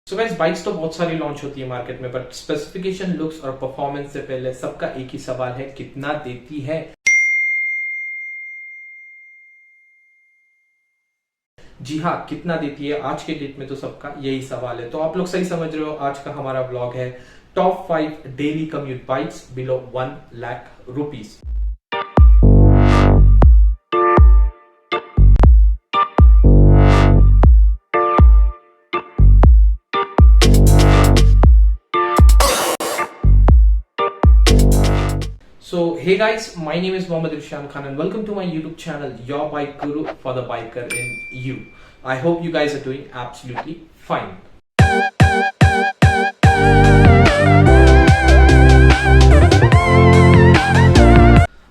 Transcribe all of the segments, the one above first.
So guys, bikes तो बहुत सारी लॉन्च होती है मार्केट में, बट स्पेसिफिकेशन, लुक्स और परफॉर्मेंस से पहले सबका एक ही सवाल है, कितना देती है। जी हाँ, कितना देती है। आज के डेट में तो सबका यही सवाल है। तो आप लोग सही समझ रहे हो, आज का हमारा ब्लॉग है top 5 daily commute bikes below 1 lakh rupees. So, hey guys, my name is Mohammad Irshan Khan and welcome to my YouTube channel, Your Bike Guru for the biker in you. I hope you guys are doing absolutely fine.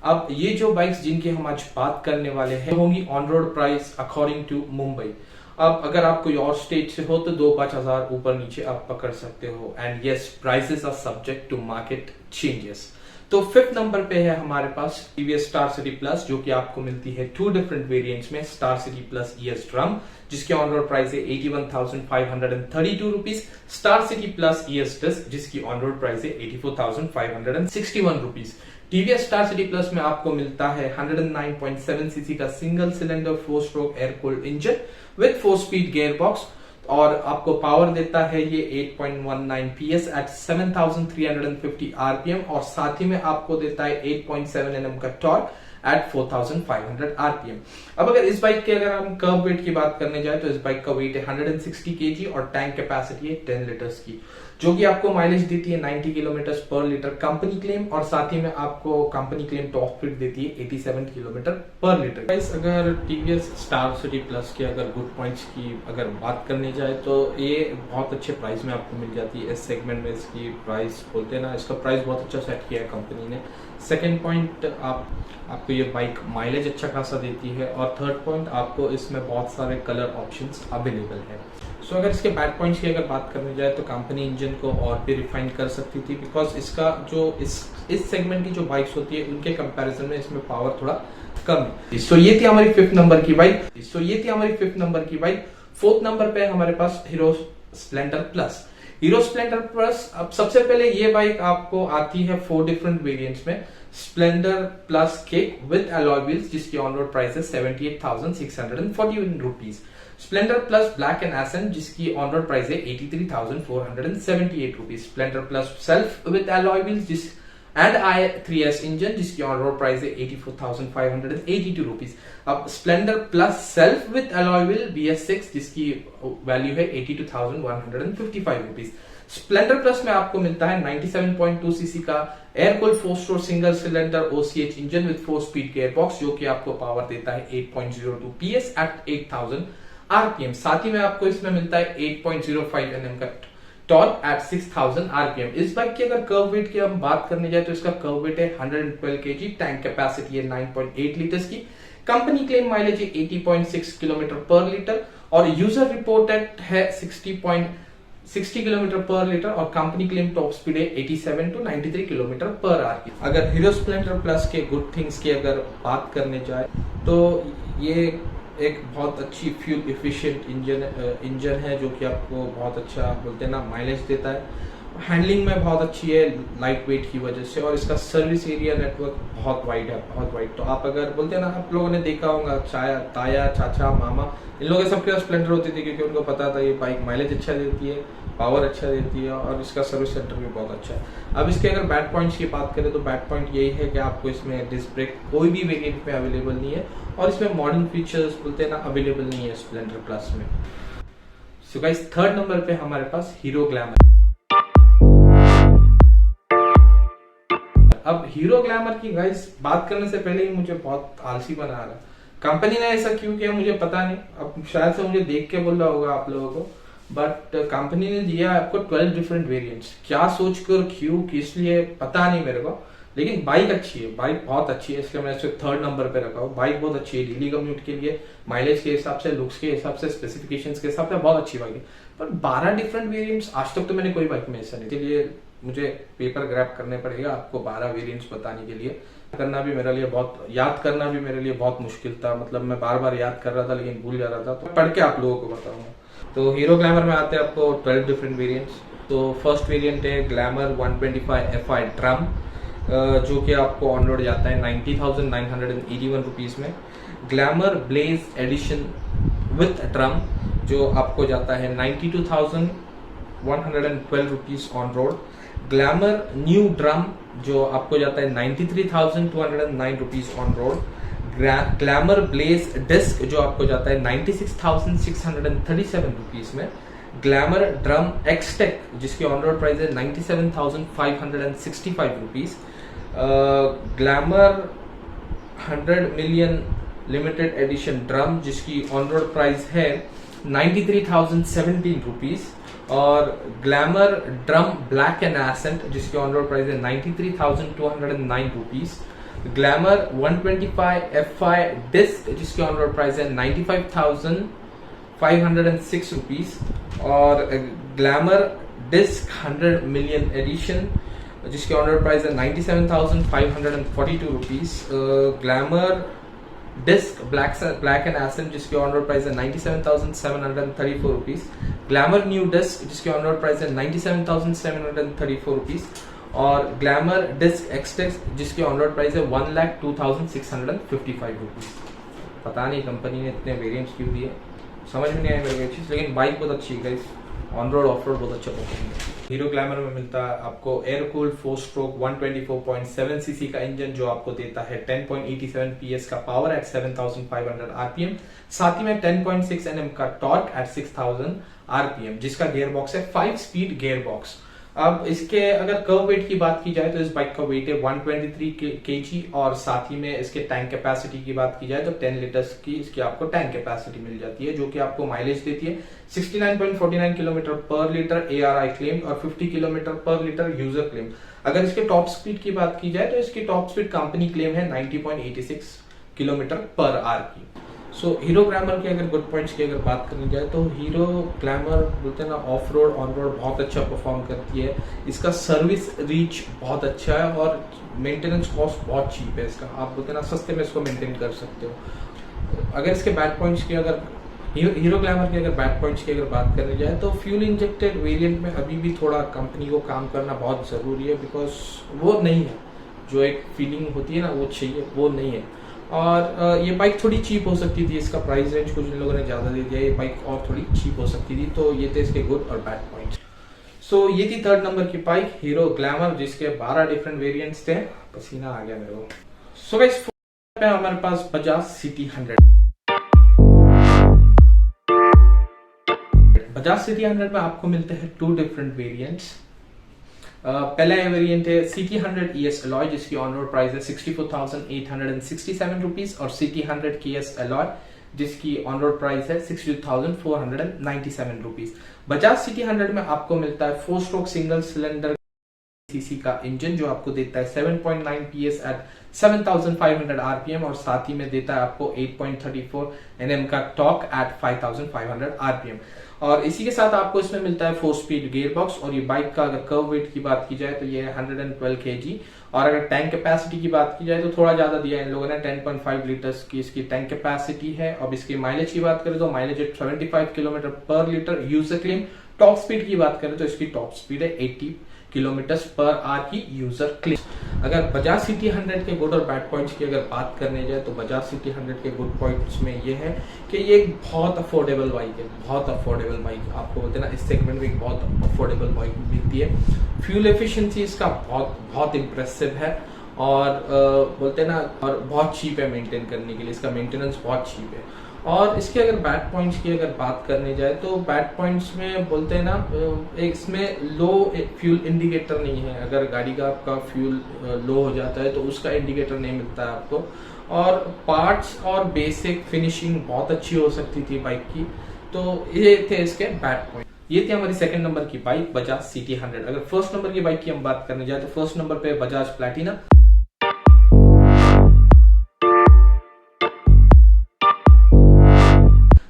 अब ये जो bikes जिनकी हम आज बात करने वाले हैं होंगी on road price according to Mumbai. अब अगर आप कोई और स्टेट से हो तो 2-5 हजार ऊपर नीचे आप पकड़ सकते हो। And yes, prices are subject to market changes. तो 5th नंबर पे है हमारे पास टीवीएस स्टार सिटी प्लस, जो कि आपको मिलती है 2 डिफरेंट वेरिएंट्स में। Star city plus ES drum, जिसकी ऑन रोड प्राइस है 81,532 rupees. Star city plus ES disc, जिसकी ऑन रोड प्राइस है 84,561 rupees. TVS star city plus में आपको मिलता है 109.7 सीसी का single cylinder 4 stroke air cooled engine with 4 speed gear box, और आपको पावर देता है ये 8.19 PS एट 7,350 RPM, और साथ ही में आपको देता है 8.7 Nm का टॉर्क एट 4,500 RPM। अब अगर इस बाइक के अगर हम कर्व वेट की बात करने जाए तो इस बाइक का वेट है 160 kg और टैंक कैपेसिटी है 10 लीटर्स की, जो कि आपको माइलेज देती है 90 किलोमीटर पर लीटर कंपनी क्लेम, और साथ ही में आपको कंपनी क्लेम टॉप स्पीड देती है 87 किलोमीटर पर लीटर। गाइस, अगर टीवीएस स्टार सिटी प्लस के अगर गुड पॉइंट्स की अगर बात करने जाए तो ये बहुत अच्छे प्राइस में आपको मिल जाती है। इस सेगमेंट में इसकी प्राइस बोलते हैं ना, इसका प्राइस बहुत अच्छा सेट किया है कंपनी ने। सेकेंड पॉइंट, आपको ये बाइक माइलेज अच्छा खासा देती है, और थर्ड पॉइंट, आपको इसमें बहुत सारे कलर ऑप्शंस अवेलेबल है। सो अगर इसके बैड पॉइंट्स की अगर बात करने जाए तो कंपनी इंजन को और भी रिफाइन कर सकती थी, बिकॉज इसका जो इस सेगमेंट की जो बाइक्स होती है उनके कंपैरिजन में इसमें पावर थोड़ा कम है। सो ये थी हमारी 5th नंबर की बाइक। 4th नंबर पे हमारे पास Hero Splendor plus. Hero Splendor plus, अब सबसे पहले ये बाइक आपको आती है 4 डिफरेंट वेरिएंट्स में। Splendor plus kick with alloy wheels, जिसकी ऑन रोड प्राइस है 78,641 rupees. Splendor plus black and accent, जिसकी ऑन रोड प्राइस है 83,478 rupees. Splendor plus self with alloy wheels and i3s engine, जिसकी on road price है 84,582 rupees. अब Splendor plus self with alloy wheel BS6, जिसकी value है 82,155 rupees. Splendor plus में आपको मिलता है 97.2 सीसी का air cooled 4 stroke single cylinder OCH engine with 4 speed gear box, जो कि आपको पावर देता है 8.02 PS एट 8,000 RPM। साथ ही में आपको इसमें मिलता है 8.05 Nm का टॉर्क एट 6,000 RPM। इस बाइक की अगर कर्व वेट की हम बात करने जाए तो इसका कर्व वेट है 112 kg, टैंक कैपेसिटी है 9.8 लीटर्स की, कंपनी क्लेम माइलेज है 80.6 किलोमीटर पर लीटर, और यूजर रिपोर्टेड है 60 किलोमीटर पर लीटर, और कंपनी क्लेम टॉप स्पीड है 87 to 93 किलोमीटर पर RPM। अगर हीरो स्प्लेंडर प्लस के गुड थिंग्स की अगर बात करने जाए तो ये एक बहुत अच्छी फ्यूल एफिशिएंट इंजन है, जो कि आपको बहुत अच्छा बोलते हैं ना माइलेज देता है। हैंडलिंग में बहुत अच्छी है लाइट वेट की वजह से, और इसका सर्विस एरिया नेटवर्क बहुत वाइड है। तो आप अगर बोलते हैं ना, आप लोगों ने देखा होगा ताया, चाचा, मामा, इन लोगों के सबके पास स्प्लेंडर होती थी, क्योंकि उनको पता था ये बाइक माइलेज अच्छा देती है, पावर अच्छा देती है, और इसका सर्विस सेंटर भी बहुत अच्छा है। अब इसके अगर बैड पॉइंट्स की बात करें तो बैड पॉइंट यही है कि आपको इसमें डिस्क ब्रेक कोई भी वेरिएंट में अवेलेबल नहीं है, और इसमें मॉडर्न फीचर्स बोलते हैं ना अवेलेबल नहीं है स्प्लेंडर प्लस में। सो गाइस, 3rd नंबर पे हमारे पास हीरो ग्लैमर। अब हीरो ग्लैमर की गाइस बात करने से पहले ही मुझे बहुत आलसी बना रहा है। कंपनी ने ऐसा क्यों किया मुझे पता नहीं, अब शायद से मुझे देख के बोल रहा होगा आप लोगों को, बट कंपनी ने दिया आपको 12 डिफरेंट वेरिएंट्स। क्या सोचकर, क्यों, किस लिए, पता नहीं मेरे को, लेकिन बाइक अच्छी है, बाइक बहुत अच्छी है, इसलिए मैंने इसे 3rd नंबर पे रखा हूँ। बाइक बहुत अच्छी है डेली कम्यूट के लिए, माइलेज के हिसाब से, लुक्स के हिसाब से, स्पेसिफिकेशंस के हिसाब से बहुत अच्छी बाइक है। पर 12 डिफरेंट वेरिएंट्स आज तक तो मैंने कोई बाइक में ऐसा नहीं, इसलिए मुझे पेपर ग्रैब करने पड़ेगा आपको 12 वेरिएंट्स बताने के लिए। करना भी मेरे लिए बहुत, याद करना भी मेरे लिए बहुत मुश्किल था, मतलब मैं बार बार याद कर रहा था लेकिन भूल जा रहा था, तो पढ़ के आप लोगों को बताऊंगा। तो हीरो ग्लैमर में आते हैं आपको 12 डिफरेंट वेरिएंट्स। तो फर्स्ट वेरिएंट है ग्लैमर 125 FI ड्रम, जो कि आपको ऑन रोड जाता है 90,981 रुपीज़ में। Glamour blaze edition with drum जो आपको जाता है 92,112 rupees on road. Glamour new drum जो आपको जाता है 93,209 rupees on road. Glamour blaze disc जो आपको जाता है 96,637 रुपीज़ में। ग्लैमर ड्रम एक्सटेक जिसकी ऑन रोड प्राइस है 97,565 rupees. Glamour 100 million limited edition drum जिसकी ऑन रोड प्राइस है 93,017 रुपीज़। और glamour drum black and accent जिसकी ऑन रोड प्राइस है 93,209 रुपीज़। ग्लैमर 125 FI डिस्क जिसकी ऑन रोड प्राइस है 95,506 rupees. और ग्लैमर डिस्क 100 मिलियन एडिशन जिसकी ऑन रोड प्राइस है 97,542 rupees. Glamour disc black and accent जिसकी ऑन रोड प्राइस है 97,734 rupees. Glamour new disc जिसकी on road price है 97,734 rupees. और ग्लैमर डिस्क एक्सटेक्स जिसकी ऑन रोड प्राइस है 1,02,655 रुपीज़। पता नहीं कंपनी ने इतने वेरिएंट्स क्यों दिए, समझ में नहीं आया मेरे को चीज़, लेकिन बाइक बहुत अच्छी है guys, on road of road बहुत अच्छा परफॉर्म है। हीरो ग्लैमर में मिलता है आपको एयर कूल्ड 4 स्ट्रोक 124.7 सीसी का इंजन जो आपको देता है 10.87 PS का पावर एट 7,500 RPM, साथ ही में 10.6 Nm का टॉर्क एट 6,000 RPM, जिसका गियर बॉक्स है 5 स्पीड गियर बॉक्स। अब इसके अगर कर्व वेट की बात की जाए तो इस बाइक का वेट है 123 kg, और साथ ही में इसके टैंक कैपेसिटी की बात की जाए तो 10 लीटर्स की इसकी आपको टैंक कैपेसिटी मिल जाती है, जो कि आपको माइलेज देती है 69.49 किलोमीटर पर लीटर ARI क्लेम और 50 किलोमीटर पर लीटर यूजर क्लेम। अगर इसके टॉप स्पीड की बात की जाए तो इसकी टॉप स्पीड कंपनी क्लेम है 90.86 किलोमीटर पर आवर की। सो हीरो ग्लैमर के अगर गुड पॉइंट्स की अगर बात करनी जाए तो हीरो ग्लैमर बोलते हैं ना ऑफ रोड ऑन रोड बहुत अच्छा परफॉर्म करती है। इसका सर्विस रीच बहुत अच्छा है और मेंटेनेंस कॉस्ट बहुत चीप है इसका, आप बोलते हैं ना सस्ते में इसको मेंटेन कर सकते हो। अगर इसके बैड पॉइंट्स की अगर हीरो ग्लैमर के अगर बैड पॉइंट्स की अगर बात करनी जाए तो फ्यूल इंजेक्टेड वेरिएंट में अभी भी थोड़ा कंपनी को काम करना बहुत ज़रूरी है, बिकॉज वो नहीं है जो एक फीलिंग होती है ना वो चाहिए, वो नहीं है। और ये बाइक थोड़ी चीप हो सकती थी, इसका प्राइस रेंज कुछ इन लोगों ने ज़्यादा दे दिया, ये बाइक और थोड़ी चीप हो सकती थी। तो ये थे इसके गुड और बैड पॉइंट्स। सो ये थी थर्ड नंबर की बाइक हीरो ग्लैमर जिसके 12 डिफरेंट वेरिएंट्स थे। पसीना आ गया मेरे को। सो गाइस पे हमारे पास बजाज सिटी 100। बजाज सिटी 100 में आपको मिलते हैं 2 डिफरेंट वेरिएंट्स। पहला वेरिएंट है सिटी 100 ES अलॉय जिसकी ऑन रोड प्राइस है 64,867 रुपीज, और सिटी 100 KS अलॉय जिसकी ऑन रोड प्राइस है 62,497 रुपीज। बजाज सिटी 100 में आपको मिलता है 4 स्ट्रोक सिंगल सिलेंडर सीसी का इंजन जो आपको देता है 7.9 PS एट 7,500 RPM, और साथ ही में देता है आपको 8.34 Nm का टॉर्क एट 5,500 RPM। और इसी के साथ आपको इसमें मिलता है 4 स्पीड गियर बॉक्स। और ये बाइक का अगर कर्व वेट की बात की जाए तो ये है 112 kg, और अगर टैंक कैपेसिटी की बात की जाए तो थोड़ा ज्यादा दिया है इन लोगों ने, 10.5 लीटर्स की इसकी टैंक कैपेसिटी है। अब इसकी माइलेज की बात करें तो माइलेज है 75 किलोमीटर पर litre user claim. Top speed की बात करें तो इसकी टॉप स्पीड है 80 किलोमीटर पर आवर की यूजर क्लेम। अगर बजाज सिटी 100 के गुड और बैड पॉइंट्स की अगर बात करने जाए तो बजाज सिटी 100 के गुड पॉइंट्स में ये है कि ये एक बहुत अफोर्डेबल बाइक है, बहुत अफोर्डेबल बाइक। आपको बोलते हैं ना इस सेगमेंट में एक बहुत अफोर्डेबल बाइक मिलती है। फ्यूल एफिशिएंसी इसका बहुत बहुत इंप्रेसिव है, और बोलते हैं ना और बहुत चीप है मेंटेन करने के लिए, इसका मेंटेनेंस बहुत चीप है। और इसके अगर बैड पॉइंट्स की अगर बात करने जाए तो बैड पॉइंट्स में बोलते हैं ना इसमें लो फ्यूल इंडिकेटर नहीं है। अगर गाड़ी का आपका फ्यूल लो हो जाता है तो उसका इंडिकेटर नहीं मिलता है आपको। और पार्ट्स और बेसिक फिनिशिंग बहुत अच्छी हो सकती थी बाइक की। तो ये थे इसके बैड पॉइंट। ये थी हमारी सेकंड नंबर की बाइक बजाज सिटी 100। अगर फर्स्ट नंबर की बाइक की हम बात करने जाए तो फर्स्ट नंबर पे बजाज प्लैटिना।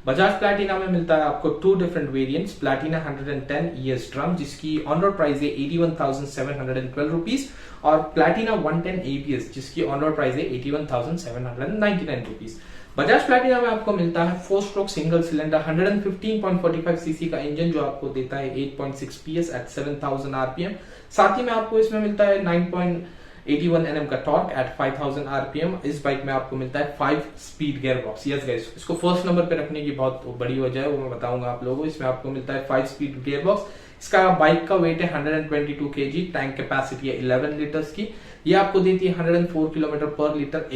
बजाज प्लैटिना में मिलता है आपको 2 different variants. Platina 110 ES drum जिसकी ऑन रोड प्राइस है 81,712 रुपीज, और प्लैटिना 110 ABS जिसकी ऑन रोड प्राइस है 81,799 रुपीज। बजाज प्लैटिना में आपको मिलता है 4 स्ट्रोक सिंगल सिलेंडर 115.45 सीसी का इंजन जो आपको देता है 8.6 PS एट 7000 आरपीएम। साथ ही में आपको इसमें मिलता है 9.81 Nm का टॉर्क एट 5000 आरपीएम। इस बाइक में आपको मिलता है 5 speed gear box. Yes guys, इसको फर्स्ट नंबर पे रखने की बहुत बड़ी वजह है, वो मैं बताऊंगा आप लोगों को। इसमें आपको मिलता है 5 स्पीड गियर बॉक्स। इसका बाइक का वेट है 122 kg, टैंक कैपेसिटी है 11 लीटर्स की। ये आपको देती है 104 किलोमीटर पर लीटर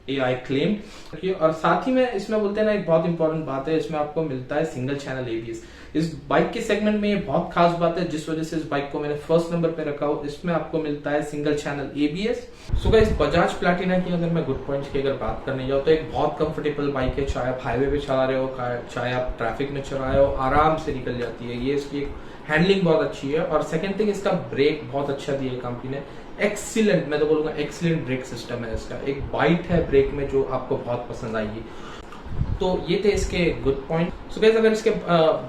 AI क्लेम। और साथ ही में इसमें बोलते हैं ना, एक बहुत इंपॉर्टेंट बात है, इसमें आपको मिलता है सिंगल चैनल ABS। इस बाइक के सेगमेंट में ये बहुत खास बात है, जिस वजह से इस बाइक को मैंने फर्स्ट नंबर पे रखा हो। इसमें आपको मिलता है single channel ABS। So guys, Bajaj Platina की अगर मैं गुड पॉइंट्स की अगर बात करने जाऊँ तो एक बहुत कंफर्टेबल बाइक है। चाहे आप हाईवे पे चला रहे हो, चाहे आप ट्रैफिक में चला रहे हो, आराम से निकल जाती है। ये इसकी हैंडलिंग बहुत अच्छी है। और सेकंड थिंग, इसका ब्रेक बहुत अच्छा दिया है कंपनी ने। एक्सीलेंट, मैं तो बोलूंगा एक्सीलेंट ब्रेक सिस्टम है इसका। एक बाइट है ब्रेक में जो आपको बहुत पसंद आएगी। तो ये थे इसके गुड पॉइंट। सो गाइस, अगर इसके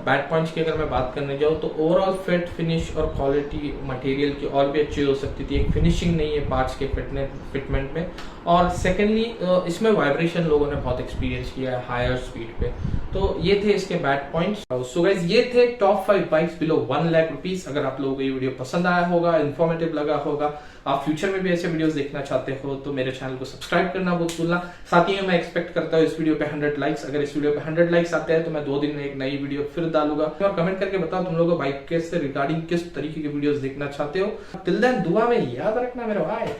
बैड पॉइंट्स की अगर मैं बात करने जाऊँ तो ओवरऑल फिट, फिनिश और क्वालिटी मटेरियल की और भी अच्छी हो सकती थी। एक फिनिशिंग नहीं है पार्ट्स के फिटमेंट में। और सेकेंडली, इसमें वाइब्रेशन लोगों ने बहुत एक्सपीरियंस किया है हायर स्पीड पे। तो ये थे इसके बैड पॉइंट्स। सो गाइस, ये थे top 5 bikes below 1 lakh rupees. अगर आप लोगों को ये वीडियो पसंद आया होगा, इन्फॉर्मेटिव लगा होगा, आप फ्यूचर में भी ऐसे वीडियोस देखना चाहते हो तो मेरे चैनल को सब्सक्राइब करना मत भूलना। साथ ही में मैं एक्सपेक्ट करता हूँ इस वीडियो पे 100 लाइक्स। अगर इस वीडियो पे 100 लाइक्स आते हैं तो मैं 2 दिन में एक नई वीडियो फिर डालूंगा। और कमेंट करके बताओ तुम लोगों को बाइक के से रिगार्डिंग किस तरीके की वीडियोस देखना चाहते हो। टिल देन, दुआ में याद रखना मेरे भाई।